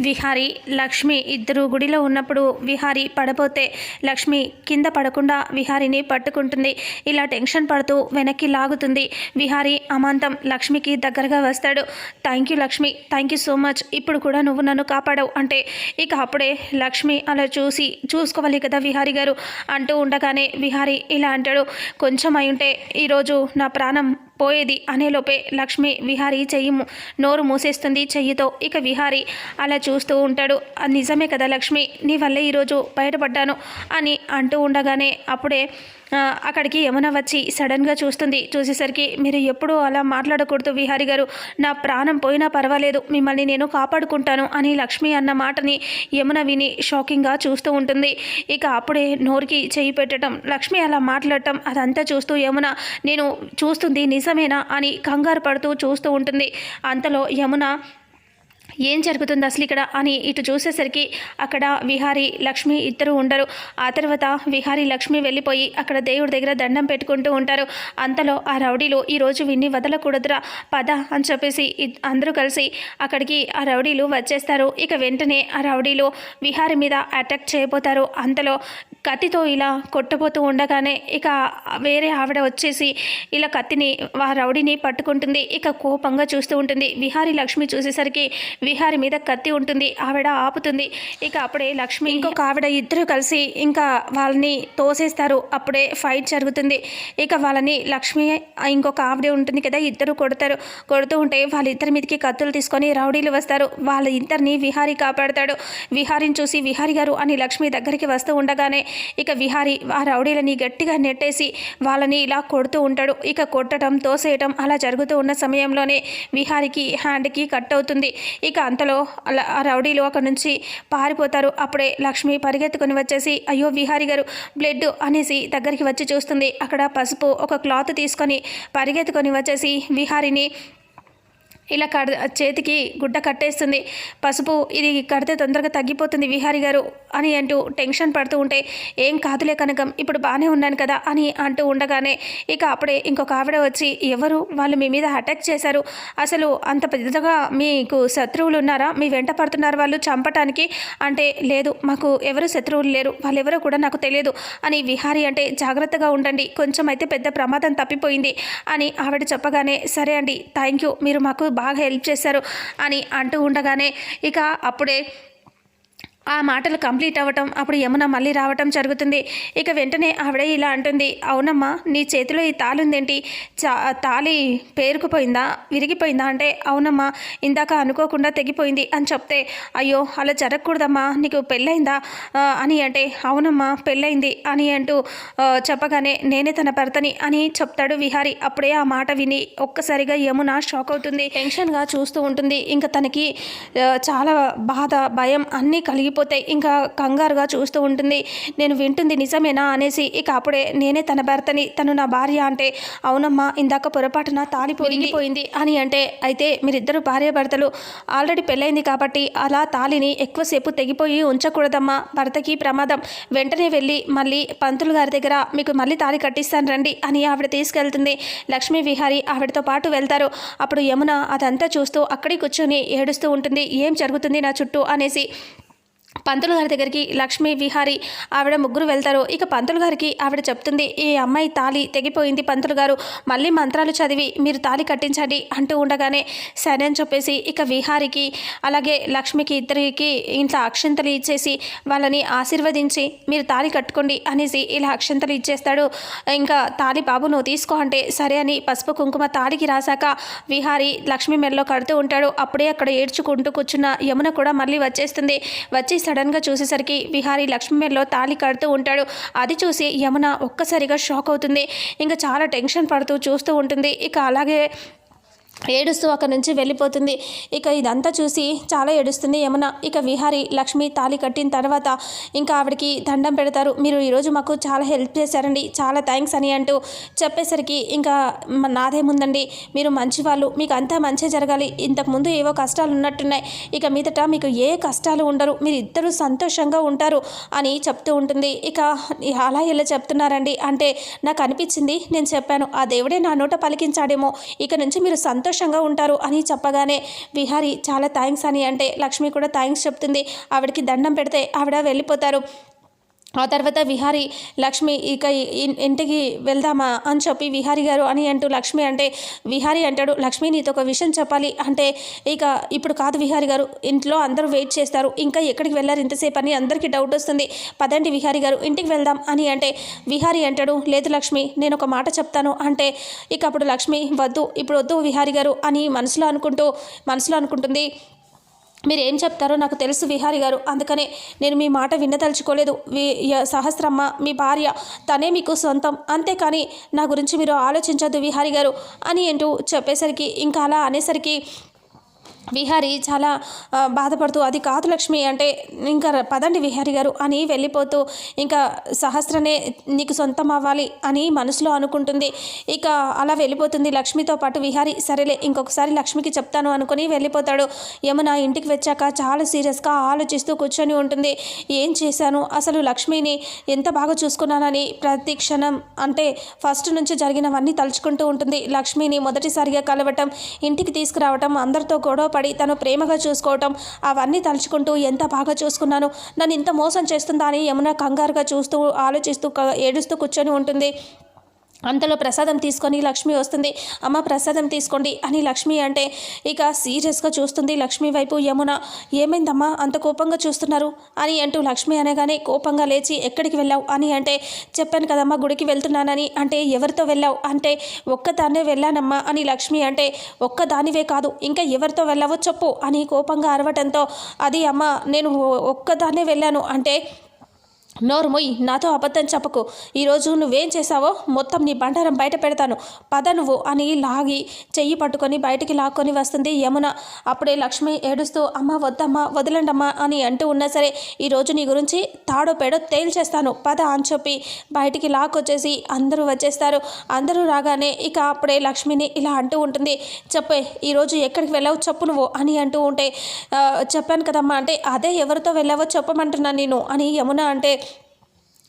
విహారి లక్ష్మి ఇద్దరు గుడిలో ఉన్నప్పుడు విహారి పడపోతే లక్ష్మి కింద పడకుండా విహారిని పట్టుకుంటుంది. ఇలా టెన్షన్ పడుతూ వెనక్కి లాగుతుంది. విహారి అమాంతం లక్ష్మికి దగ్గరగా వస్తాడు. Thank you Lakshmi, thank you so much, ఇప్పుడు కూడా నువ్వు నన్ను కాపాడవు అంటే ఇక అప్పుడే లక్ష్మి అలా చూసుకోవాలి కదా విహారి గారు అంటూ ఉండగానే విహారి ఇలా అంటాడు, కొంచెం అయి ఉంటే ఈరోజు నా ప్రాణం పోయేది అనేలోపే లక్ష్మి విహారి నోరు మూసేస్తుంది చెయ్యితో. ఇక విహారి అలా చూస్తూ ఉంటాడు. నిజమే కదా లక్ష్మి, నీ వల్లే ఈరోజు బయటపడ్డాను అని అంటూ ఉండగానే అప్పుడే అక్కడికి యమున వచ్చి సడన్గా చూసేసరికి మీరు ఎప్పుడూ అలా మాట్లాడకూడదు విహారి గారు, నా ప్రాణం పోయినా పర్వాలేదు, మిమ్మల్ని నేను కాపాడుకుంటాను అని లక్ష్మి అన్న మాటని యమున విని షాకింగ్గా చూస్తూ ఉంటుంది. ఇక అప్పుడే నోరుకి చెయ్యి పెట్టడం, లక్ష్మి అలా మాట్లాడటం అదంతా చూస్తూ యమున నేను చూస్తుంది నిజమేనా అని కంగారు పడుతూ చూస్తూ ఉంటుంది. అంతలో యమున ఏం జరుగుతుంది అసలు ఇక్కడ అని ఇటు చూసేసరికి అక్కడ విహారి లక్ష్మి ఇద్దరు ఉండరు. ఆ తర్వాత విహారి లక్ష్మి వెళ్ళిపోయి అక్కడ దేవుడి దగ్గర దండం పెట్టుకుంటూ ఉంటారు. అంతలో ఆ రౌడీలు ఈరోజు విన్ని వదలకూడదురా పద అని చెప్పేసి అందరూ కలిసి అక్కడికి ఆ రౌడీలు వచ్చేస్తారు. ఇక వెంటనే ఆ రౌడీలు విహారి మీద అటాక్ చేయబోతారు. అంతలో కత్తితో ఇలా కొట్టబోతూ ఉండగానే ఇక వేరే ఆవిడ వచ్చేసి ఇలా కత్తిని ఆ రౌడీని పట్టుకుంటుంది. ఇక కోపంగా చూస్తూ ఉంటుంది. విహారి లక్ష్మి చూసేసరికి విహారి మీద కత్తి ఉంటుంది. ఆవిడ ఆపుతుంది. ఇక అప్పుడే లక్ష్మి ఇంకొక ఆవిడ ఇద్దరు కలిసి ఇంకా వాళ్ళని తోసేస్తారు. అప్పుడే ఫైట్ జరుగుతుంది. ఇక వాళ్ళని లక్ష్మి ఇంకొక ఆవిడ ఉంటుంది కదా, ఇద్దరు కొడుతూ ఉంటే వాళ్ళిద్దరి మీదకి కత్తులు తీసుకొని రౌడీలు వస్తారు. వాళ్ళ ఇద్దరిని విహారి కాపాడతాడు. విహారిని చూసి విహారి గారు అని లక్ష్మి దగ్గరికి వస్తూ ఉండగానే ఇక విహారి ఆ రౌడీలని గట్టిగా నెట్టేసి వాళ్ళని ఇలా కొడుతూ ఉంటాడు. ఇక కొట్టడం తోసేయటం అలా జరుగుతూ ఉన్న సమయంలోనే విహారికి హ్యాండ్కి కట్ అవుతుంది. ఇక అంతలో ఆ రౌడీలు అక్కడి నుంచి పారిపోతారు. అప్పుడే లక్ష్మి పరిగెత్తుకొని వచ్చేసి అయ్యో విహారి గారు బ్లడ్ అనేసి దగ్గరికి వచ్చి చూస్తుంది. అక్కడ పసుపు ఒక క్లాత్ తీసుకొని పరిగెత్తుకొని వచ్చేసి విహారిని ఇలా చేతికి గుడ్డ కట్టేస్తుంది. పసుపు ఇది కడితే తొందరగా తగ్గిపోతుంది విహారి గారు అని అంటూ టెన్షన్ పడుతూ ఉంటే ఏం కాదులే కనకం, ఇప్పుడు బాగానే ఉన్నాను కదా అని అంటూ ఉండగానే ఇక అప్పుడే ఇంకొక ఆవిడ వచ్చి ఎవరు వాళ్ళు మీ మీద అటాక్ చేశారు, అసలు అంత పెద్దగా మీకు శత్రువులు ఉన్నారా, మీ వెంట పడుతున్నారు వాళ్ళు చంపటానికి అంటే లేదు మాకు ఎవరు శత్రువులు లేరు, వాళ్ళెవరో కూడా నాకు తెలియదు అని విహారి అంటే జాగ్రత్తగా ఉండండి, కొంచెం అయితే పెద్ద ప్రమాదం తప్పిపోయింది అని ఆవిడ చెప్పగానే సరే అండి థ్యాంక్ యూ, మీరు మాకు బాగా హెల్ప్ చేశారు అని అంటూ ఉండగానే ఇక అప్పుడే ఆ మాటలు కంప్లీట్ అవ్వటం అప్పుడు యమున మళ్ళీ రావటం జరుగుతుంది. ఇక వెంటనే ఆవిడ ఇలా అంటుంది, అవునమ్మా నీ చేతిలో ఈ తాళి ఉందేంటి, తాళి పేరుకుపోయిందా విరిగిపోయిందా అంటే అవునమ్మా ఇందాక అనుకోకుండా తెగిపోయింది అని చెప్తే అయ్యో అలా జరగకూడదమ్మా నీకు పెళ్ళయిందా అని అంటే అవునమ్మా పెళ్ళయింది అని అంటూ చెప్పగానే నేనే తన భర్తని అని చెప్తాడు విహారి. అప్పుడే ఆ మాట విని ఒక్కసారిగా యమున షాక్ అవుతుంది, టెన్షన్గా చూస్తూ ఉంటుంది. ఇంకా తనకి చాలా బాధ భయం అన్నీ కలిగిపోతాయి. ఇంకా కంగారుగా చూస్తూ ఉంటుంది. నేను వింటుంది నిజమేనా అనేసి ఇక అప్పుడే నేనే తన భర్తని, తను నా భార్య అంటే అవునమ్మా ఇందాక పొరపాటున తాళి విరిగిపోయింది అని అంటే అయితే మీరిద్దరు భార్య భర్తలు ఆల్రెడీ పెళ్ళైంది కాబట్టి అలా తాళిని ఎక్కువసేపు తెగిపోయి ఉంచకూడదమ్మా, భర్తకి ప్రమాదం, వెంటనే వెళ్ళి మళ్ళీ పంతులు గారి దగ్గర మీకు మళ్ళీ తాళి కట్టిస్తాను రండి అని ఆవిడ తీసుకెళ్తుంది. లక్ష్మీ విహారి ఆవిడతో పాటు వెళ్తారు. అప్పుడు యమున అదంతా చూస్తూ అక్కడికి కూర్చొని ఏడుస్తూ ఉంటుంది, ఏం జరుగుతుంది నా చుట్టూ అనేసి. పంతులు గారి దగ్గరికి లక్ష్మీ విహారి ఆవిడ ముగ్గురు వెళ్తారు. ఇక పంతులు గారికి ఆవిడ చెప్తుంది, ఈ అమ్మాయి తాళి తెగిపోయింది పంతులు గారు, మళ్ళీ మంత్రాలు చదివి మీరు తాళి కట్టించండి అంటూ ఉండగానే సరే అని చెప్పేసి ఇక విహారికి అలాగే లక్ష్మికి ఇద్దరికి ఇంట్లో అక్షంతలు ఇచ్చేసి వాళ్ళని ఆశీర్వదించి మీరు తాళి కట్టుకోండి అనేసి ఇలా అక్షంతలు ఇచ్చేస్తాడు. ఇంకా తాళి బాబు నువ్వు తీసుకో అంటే సరే అని పసుపు కుంకుమ తాళికి రాశాక విహారి లక్ష్మి మెడలో కడుతూ ఉంటాడు. అప్పుడే అక్కడ ఏడ్చుకుంటూ కూర్చున్న యమున కూడా మళ్ళీ వచ్చి సడన్గా చూసేసరికి విహారి లక్ష్మి మెడలో తాళి కడుతూ ఉంటాడు. అది చూసి యమున ఒక్కసారిగా షాక్ అవుతుంది. ఇంకా చాలా టెన్షన్ పడుతూ చూస్తూ ఉంటుంది. ఇక అలాగే ఏడుస్తూ అక్కడి నుంచి వెళ్ళిపోతుంది. ఇక ఇదంతా చూసి చాలా ఏడుస్తుంది యమున. ఇక విహారి లక్ష్మి తాళి కట్టిన తర్వాత ఇంకా ఆవిడకి దండం పెడతారు, మీరు ఈరోజు మాకు చాలా హెల్ప్ చేశారండి, చాలా థ్యాంక్స్ అని అంటూ చెప్పేసరికి ఇంకా నాదేముందండి, మీరు మంచివాళ్ళు, మీకు అంతా మంచి జరగాలి, ఇంతకుముందు ఏవో కష్టాలు ఉన్నట్టున్నాయి, ఇక మీదట మీకు ఏ కష్టాలు ఉండరు, మీరు ఇద్దరు సంతోషంగా ఉంటారు అని చెప్తూ ఉంటుంది. ఇక అలా ఎలా చెప్తున్నారండి అంటే నాకు అనిపించింది, నేను చెప్పాను, ఆ దేవుడే నా నోట పలికించాడేమో, ఇక నుంచి మీరు సంతోషంగా ఉంటారు అని చెప్పగానే విహారి చాలా థ్యాంక్స్ అని అంటే లక్ష్మి కూడా థ్యాంక్స్ చెప్తుంది. ఆవిడకి దండం పెడితే ఆవిడ వెళ్ళిపోతారు. ఆ తర్వాత విహారి లక్ష్మి ఇక ఇంటికి వెళ్దామా అని చెప్పి విహారి గారు అని అంటూ లక్ష్మి అంటే విహారి అంటాడు, లక్ష్మి నీతో ఒక విషయం చెప్పాలి అంటే ఇక ఇప్పుడు కాదు విహారి గారు, ఇంట్లో అందరూ వెయిట్ చేస్తారు, ఇంకా ఎక్కడికి వెళ్ళారు ఇంతసేపు అని అందరికీ డౌట్ వస్తుంది, పదండి విహారి గారు ఇంటికి వెళ్దాం అని అంటే విహారి అంటాడు, లేదు లక్ష్మి నేను ఒక మాట చెప్తాను అంటే ఇక అప్పుడు లక్ష్మి వద్దు ఇప్పుడు వద్దు విహారి గారు అని మనసులో అనుకుంటుంది. మీరు ఏం చెప్తారో నాకు తెలుసు విహారి గారు, అందుకనే నేను మీ మాట వినదలుచుకోలేదు. సహస్రమ్మ మీ భార్య, తనే మీకు సొంతం, అంతేకాని నా గురించి మీరు ఆలోచించొద్దు విహారి గారు అని అంటూ చెప్పేసరికి ఇంకా అలా అనేసరికి విహారి చాలా బాధపడుతూ అది కాదు లక్ష్మి అంటే ఇంకా పదండి విహారి గారు అని వెళ్ళిపోతూ ఇంకా సహస్రనే నీకు సొంతం అవ్వాలి అని మనసులో అనుకుంటుంది. ఇక అలా వెళ్ళిపోతుంది లక్ష్మితో పాటు విహారి. సరేలే ఇంకొకసారి లక్ష్మికి చెప్తాను అనుకుని వెళ్ళిపోతాడు. యమున ఇంటికి వచ్చాక చాలా సీరియస్గా ఆలోచిస్తూ కూర్చొని ఉంటుంది. ఏం చేశాను అసలు, లక్ష్మిని ఎంత బాగా చూసుకున్నానని ప్రతి క్షణం అంటే ఫస్ట్ నుంచి జరిగినవన్నీ తలుచుకుంటూ ఉంటుంది. లక్ష్మిని మొదటిసారిగా కలవటం, ఇంటికి తీసుకురావటం, అందరితో గొడవ పడి తను ప్రేమగా చూసుకోవటం, అవన్నీ తలుచుకుంటూ ఎంత బాగా చూసుకున్నాను, నన్ను ఇంత మోసం చేస్తుందా అని యమున కంగారుగా చూస్తూ ఆలోచిస్తూ ఏడుస్తూ కూర్చొని ఉంటుంది. అంతలో ప్రసాదం తీసుకొని లక్ష్మి వస్తుంది. అమ్మ ప్రసాదం తీసుకోండి అని లక్ష్మి అంటే ఇక సీరియస్గా చూస్తుంది లక్ష్మి వైపు యమున. ఏమైందమ్మా అంత కోపంగా చూస్తున్నారు అని అంటూ లక్ష్మి అనగానే కోపంగా లేచి ఎక్కడికి వెళ్ళావు అని అంటే చెప్పాను కదమ్మా గుడికి వెళ్తున్నానని అంటే ఎవరితో వెళ్ళావు అంటే ఒక్కదాన్నే వెళ్ళానమ్మా అని లక్ష్మి అంటే ఒక్కదానివే కాదు ఇంకా ఎవరితో వెళ్ళావో చెప్పు అని కోపంగా అరవటంతో అది అమ్మ నేను ఒక్కదాన్నే వెళ్ళాను అంటే నోరు మొయ్యి, నాతో అబద్ధం చెప్పకు, ఈరోజు నువ్వేం చేశావో మొత్తం నీ బండారం బయట పెడతాను, పద నువ్వు అని లాగి చెయ్యి పట్టుకొని బయటికి లాక్కొని వస్తుంది యమున. అప్పుడే లక్ష్మి ఏడుస్తూ అమ్మ వద్దమ్మా వదలండమ్మా అని అంటూ ఉన్నా సరే ఈరోజు నీ గురించి తాడో పేడో తేల్చేస్తాను పద అని చెప్పి బయటికి లాక్కొచ్చేసి అందరూ వచ్చేస్తారు. అందరూ రాగానే ఇక అప్పుడే లక్ష్మిని ఇలా అంటూ ఉంటుంది, చెప్పే ఈరోజు ఎక్కడికి వెళ్ళావు చెప్పు నువ్వు అని అంటూ ఉంటే చెప్పాను కదమ్మా అంటే అదే ఎవరితో వెళ్ళావో చెప్పమంటున్నాను నేను అని యమున అంటే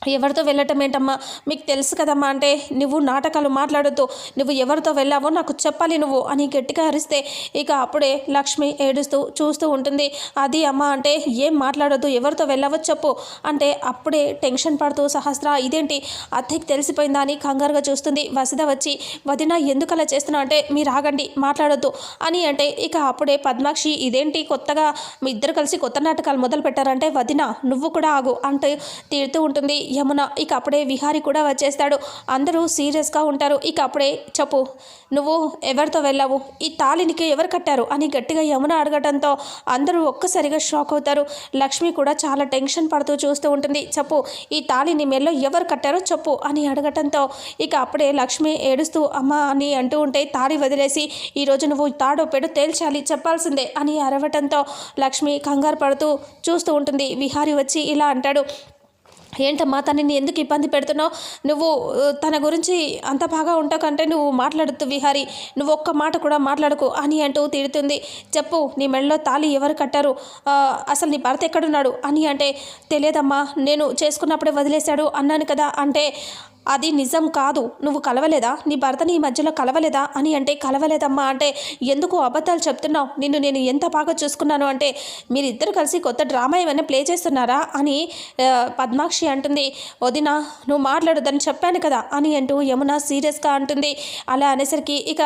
ఎవరితో వెళ్ళటం ఏంటమ్మా మీకు తెలుసు కదమ్మా అంటే నువ్వు నాటకాలు మాట్లాడొద్దు, నువ్వు ఎవరితో వెళ్ళావో నాకు చెప్పాలి నువ్వు అని గట్టిగా అరిస్తే ఇక అప్పుడే లక్ష్మి ఏడుస్తూ చూస్తూ ఉంటుంది. అది అమ్మ అంటే ఏం మాట్లాడొద్దు ఎవరితో వెళ్ళావో చెప్పు అంటే అప్పుడే టెన్షన్ పడుతూ సహస్ర ఇదేంటి అత్తయ్యకి తెలిసిపోయిందా అని కంగారుగా చూస్తుంది. వసుధ వచ్చి వదిన ఎందుకు అలా చేస్తున్నావు అంటే మీరు ఆగండి మాట్లాడొద్దు అని అంటే ఇక అప్పుడే పద్మాక్షి ఇదేంటి కొత్తగా మీ ఇద్దరు కలిసి కొత్త నాటకాలు మొదలు పెట్టారంటే వదిన నువ్వు కూడా ఆగు అంటే తీరుతూ ఉంటుంది యమున. ఇక అప్పుడే విహారి కూడా వచ్చేస్తాడు. అందరూ సీరియస్గా ఉంటారు. ఇక అప్పుడే చెప్పు నువ్వు ఎవరితో వెళ్ళావు, ఈ తాళినికి ఎవరు కట్టారు అని గట్టిగా యమున అడగటంతో అందరూ ఒక్కసారిగా షాక్ అవుతారు. లక్ష్మి కూడా చాలా టెన్షన్ పడుతూ చూస్తూ ఉంటుంది. చెప్పు ఈ తాళిని మెల్లో ఎవరు కట్టారో చెప్పు అని అడగటంతో ఇక అప్పుడే లక్ష్మి ఏడుస్తూ అమ్మ అని అంటూ ఉంటే తాళి వదిలేసి ఈరోజు నువ్వు తాడో పెడు తేల్చాలి చెప్పాల్సిందే అని అరవటంతో లక్ష్మి కంగారు పడుతూ చూస్తూ ఉంటుంది. విహారి వచ్చి ఇలా అంటాడు, ఏంటమ్మా తనని ఎందుకు ఇబ్బంది పెడుతున్నావు, నువ్వు తన గురించి అంత బాగా ఉంటావు కంటే నువ్వు మాట్లాడుతూ విహారి నువ్వు ఒక్క మాట కూడా మాట్లాడకు అని అంటూ తిడుతుంది. చెప్పు నీ మెడలో తాళి ఎవరు కట్టారు, అసలు నీ భర్త ఎక్కడున్నాడు అని అంటే తెలియదమ్మా నేను చేసుకున్నప్పుడే వదిలేశాడు అన్నాను కదా అంటే అది నిజం కాదు, నువ్వు కలవలేదా, నీ భర్తని ఈ మధ్యలో కలవలేదా అని అంటే కలవలేదమ్మా అంటే ఎందుకు అబద్ధాలు చెప్తున్నావు, నిన్ను నేను ఎంత బాగా చూసుకున్నాను అంటే మీరిద్దరు కలిసి కొత్త డ్రామా ఏమైనా ప్లే చేస్తున్నారా అని పద్మాక్షి అంటుంది. వదిన నువ్వు మాట్లాడొద్దని చెప్పాను కదా అని అంటూ యమున సీరియస్గా అంటుంది. అలా అనేసరికి ఇక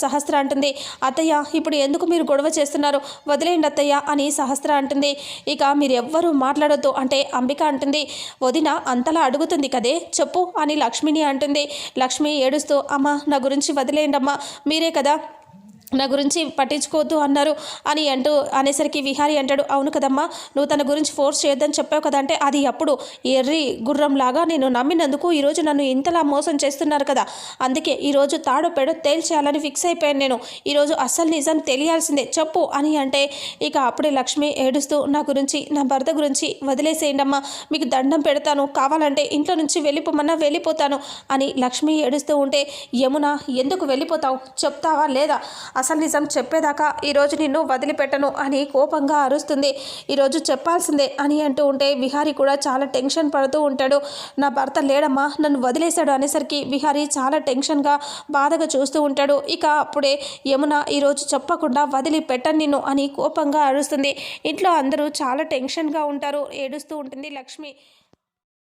సహస్ర అంటుంది, అత్తయ్య ఇప్పుడు ఎందుకు మీరు గొడవ చేస్తున్నారు, వదిలేయండి అత్తయ్య అని సహస్ర అంటుంది. ఇక మీరు ఎవ్వరూ మాట్లాడొద్దు అంటే అంబిక అంటుంది, వదిన అంతలా అడుగుతుంది కదే చెప్పు అని లక్ష్మిని అంటుంది. లక్ష్మి ఏడుస్తూ అమ్మ నా గురించి వదిలేయండి అమ్మ, మీరే కదా నా గురించి పట్టించుకోవద్దు అన్నారు అని అంటూ అనేసరికి విహారి అంటాడు, అవును కదమ్మా నువ్వు తన గురించి ఫోర్స్ చేయొద్దని చెప్పావు కదా అంటే అది అప్పుడు ఎర్రి గుర్రంలాగా నేను నమ్మినందుకు ఈరోజు నన్ను ఇంతలా మోసం చేస్తున్నారు కదా, అందుకే ఈరోజు తాడో పెడో తేల్చేయాలని ఫిక్స్ అయిపోయాను నేను, ఈరోజు అస్సలు నిజం తెలియాల్సిందే చెప్పు అని అంటే ఇక అప్పుడే లక్ష్మి ఏడుస్తూ నా గురించి నా భర్త గురించి వదిలేసేయండి అమ్మా, మీకు దండం పెడతాను, కావాలంటే ఇంట్లో నుంచి వెళ్ళిపోమన్నా వెళ్ళిపోతాను అని లక్ష్మి ఏడుస్తూ ఉంటే యమున ఎందుకు వెళ్ళిపోతావు చెప్తావా లేదా అసలు నిజం చెప్పేదాకా ఈరోజు నిన్ను వదిలిపెట్టను అని కోపంగా అరుస్తుంది. ఈరోజు చెప్పాల్సిందే అని అంటూ ఉంటే విహారీ కూడా చాలా టెన్షన్ పడుతూ ఉంటాడు. నా భర్త లేడమ్మా, నన్ను వదిలేశాడు అనేసరికి విహారీ చాలా టెన్షన్గా బాధగా చూస్తూ ఉంటాడు. ఇక అప్పుడే యమున ఈరోజు చెప్పకుండా వదిలిపెట్టను నిన్ను అని కోపంగా అరుస్తుంది. ఇంట్లో అందరూ చాలా టెన్షన్గా ఉంటారు. ఏడుస్తూ ఉంటుంది లక్ష్మి.